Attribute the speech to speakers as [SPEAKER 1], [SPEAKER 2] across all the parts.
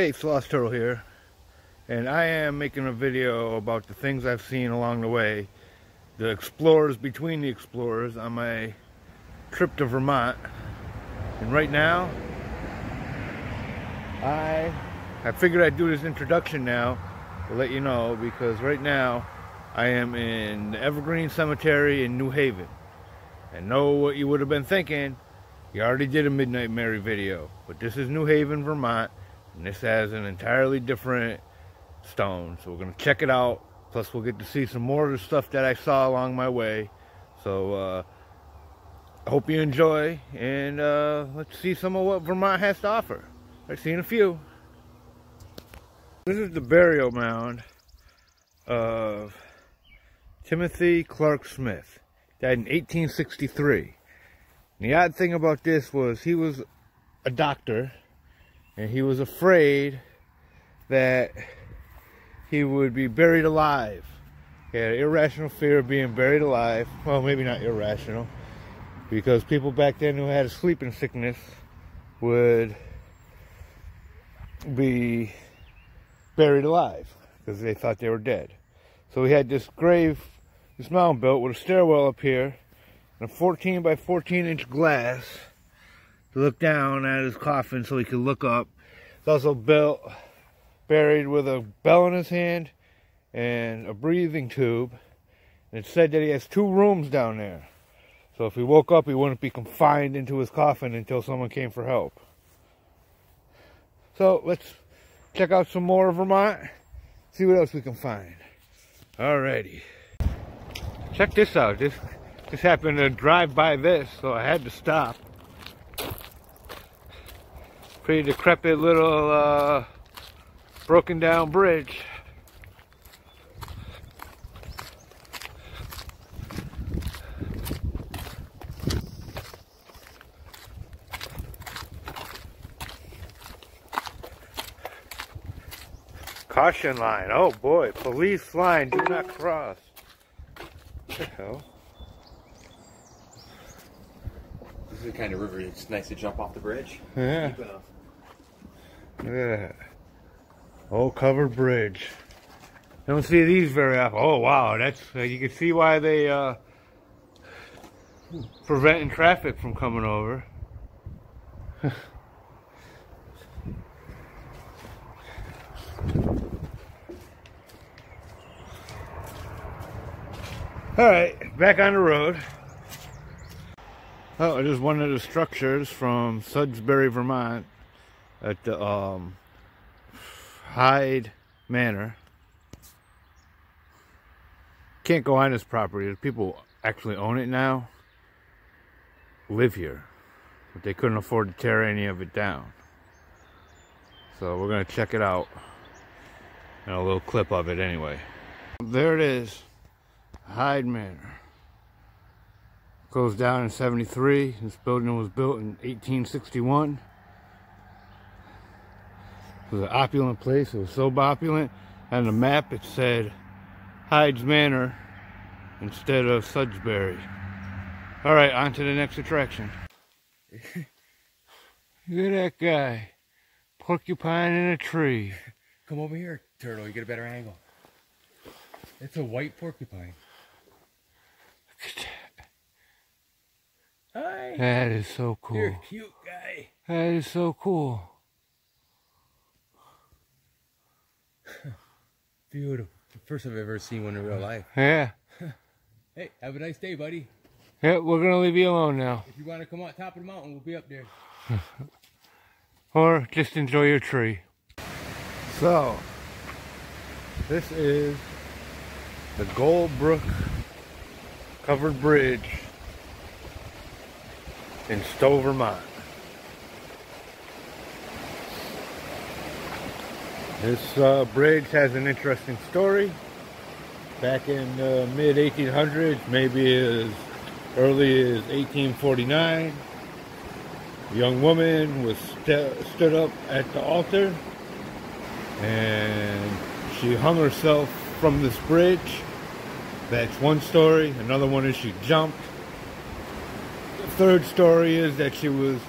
[SPEAKER 1] Hey, Sloth Turtle here, and I am making a video about the things I've seen along the way, the explorers between the explorers on my trip to Vermont. And right now, I figured I'd do this introduction now to let you know, because right now I am in the Evergreen Cemetery in New Haven. And know what you would have been thinking, you already did a Midnight Mary video, but this is New Haven, Vermont. And this has an entirely different stone, so we're going to check it out. Plus we'll get to see some more of the stuff that I saw along my way. So I hope you enjoy, and let's see some of what Vermont has to offer. I've seen a few. This is the burial mound of Timothy Clark Smith. Died in 1863. And the odd thing about this was he was a doctor, and he was afraid that he would be buried alive. He had an irrational fear of being buried alive. Well, maybe not irrational, because people back then who had a sleeping sickness would be buried alive because they thought they were dead. So he had this grave, this mound built with a stairwell up here and a 14 by 14 inch glass to look down at his coffin so he could look up. It's also buried with a bell in his hand and a breathing tube. And it's said that he has 2 rooms down there. So if he woke up, he wouldn't be confined into his coffin until someone came for help. So let's check out some more of Vermont, see what else we can find. Alrighty. Check this out. This happened to drive by this, so I had to stop. Pretty decrepit little broken down bridge. Caution line. Oh boy, police line, do not cross. What the hell?
[SPEAKER 2] This is the kind of river it's nice to jump off the bridge.
[SPEAKER 1] Yeah. Look at that. Old covered bridge. Don't see these very often. Oh wow, that's you can see why they preventing traffic from coming over. Alright, back on the road. Oh, it is one of the structures from Sudbury, Vermont, at the Hyde Manor. Can't go on this property. The people actually own it now, live here, but they couldn't afford to tear any of it down. So we're going to check it out, and a little clip of it anyway. There it is, Hyde Manor. Goes down in 73. This building was built in 1861. It was an opulent place. It was so opulent, on the map it said Hyde's Manor instead of Sudbury. Alright, on to the next attraction. Look at that guy. Porcupine in a tree.
[SPEAKER 2] Come over here, Turtle, you get a better angle. It's a white porcupine.
[SPEAKER 1] Look at that.
[SPEAKER 2] Hi.
[SPEAKER 1] That is so cool.
[SPEAKER 2] You're a cute guy.
[SPEAKER 1] That is so cool.
[SPEAKER 2] Beautiful. The first I've ever seen one in real life.
[SPEAKER 1] Yeah.
[SPEAKER 2] Hey, have a nice day, buddy.
[SPEAKER 1] Yeah, we're going to leave you alone now.
[SPEAKER 2] If you want to come on top of the mountain, we'll be up there.
[SPEAKER 1] Or just enjoy your tree. So, this is the Goldbrook covered bridge in Stowe, Vermont. This bridge has an interesting story. Back in the mid-1800s, maybe as early as 1849, a young woman was stood up at the altar, and she hung herself from this bridge. That's one story. Another one is she jumped. The third story is that she was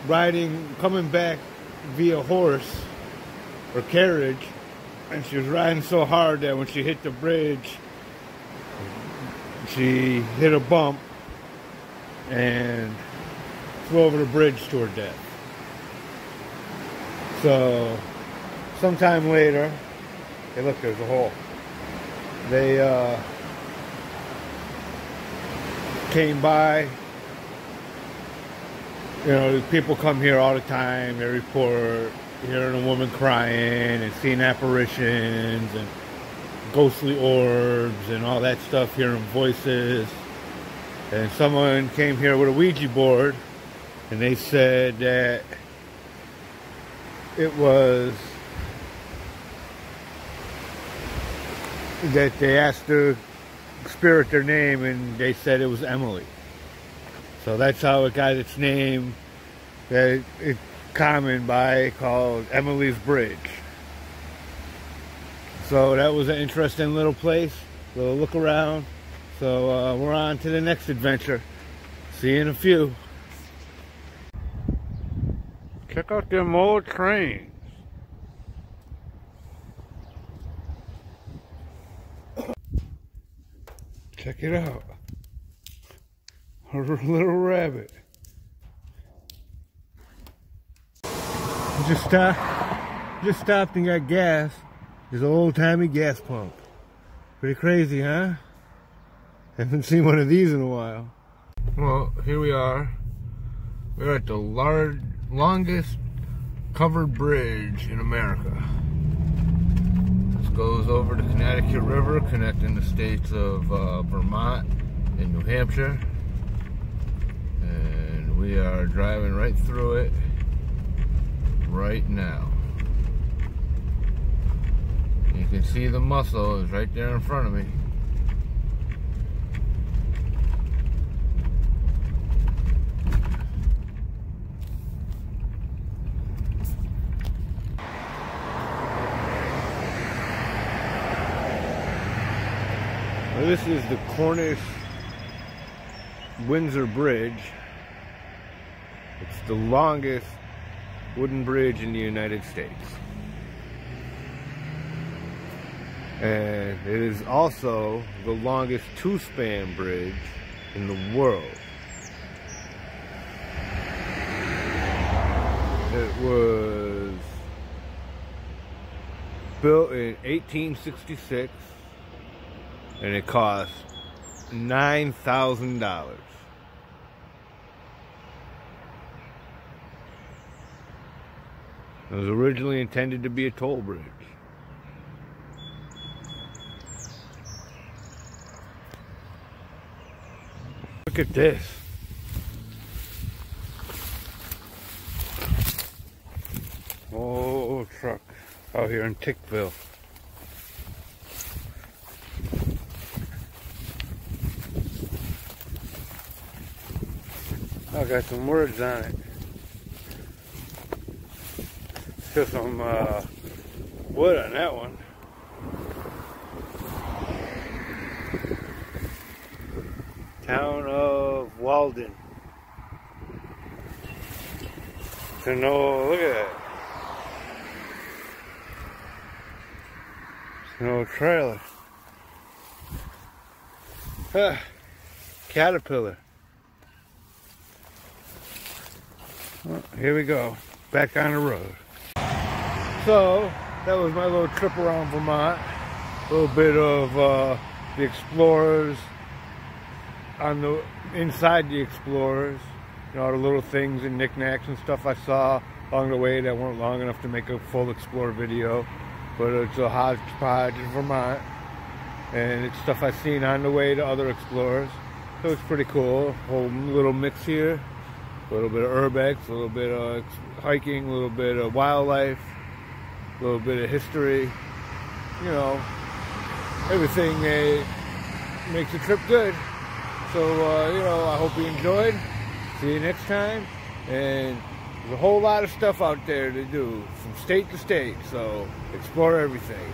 [SPEAKER 1] coming back via horse her carriage, and she was riding so hard that when she hit the bridge, she hit a bump and flew over the bridge to her death. So, sometime later, hey look, there's a hole. They came by. You know, people come here all the time. They report hearing a woman crying and seeing apparitions and ghostly orbs and all that stuff, hearing voices. And someone came here with a Ouija board, and they said that it was that they asked the spirit their name, and they said it was Emily. So that's how it got its name, that it's common by, called Emily's Bridge. So that was an interesting little place, a little look around. So we're on to the next adventure. See you in a few. Check out them old trains. Check it out. A little rabbit. Just stopped and got gas. There's an old-timey gas pump. Pretty crazy, huh? Haven't seen one of these in a while. Well, here we are. We're at the longest covered bridge in America. This goes over the Connecticut River, connecting the states of Vermont and New Hampshire. And we are driving right through it right now. You can see the muscle is right there in front of me. Well, this is the Cornish-Windsor Bridge. It's the longest wooden bridge in the United States. And it is also the longest two-span bridge in the world. It was built in 1866. And it cost $9,000. It was originally intended to be a toll bridge. Look at this. Oh, truck out here in Tickville. I got some words on it. Still some wood on that one. Town of Walden. So no, look at that. It's an old trailer. Caterpillar. Well, here we go, back on the road. So, that was my little trip around Vermont. A little bit of the Explorers, on the inside the Explorers. You know, all the little things and knickknacks and stuff I saw along the way that weren't long enough to make a full Explorer video. But it's a hodgepodge in Vermont. And it's stuff I've seen on the way to other Explorers. So it's pretty cool, whole little mix here. A little bit of urbex, a little bit of hiking, a little bit of wildlife, a little bit of history. You know, everything makes the trip good. So, you know, I hope you enjoyed. See you next time. And there's a whole lot of stuff out there to do from state to state. So, explore everything.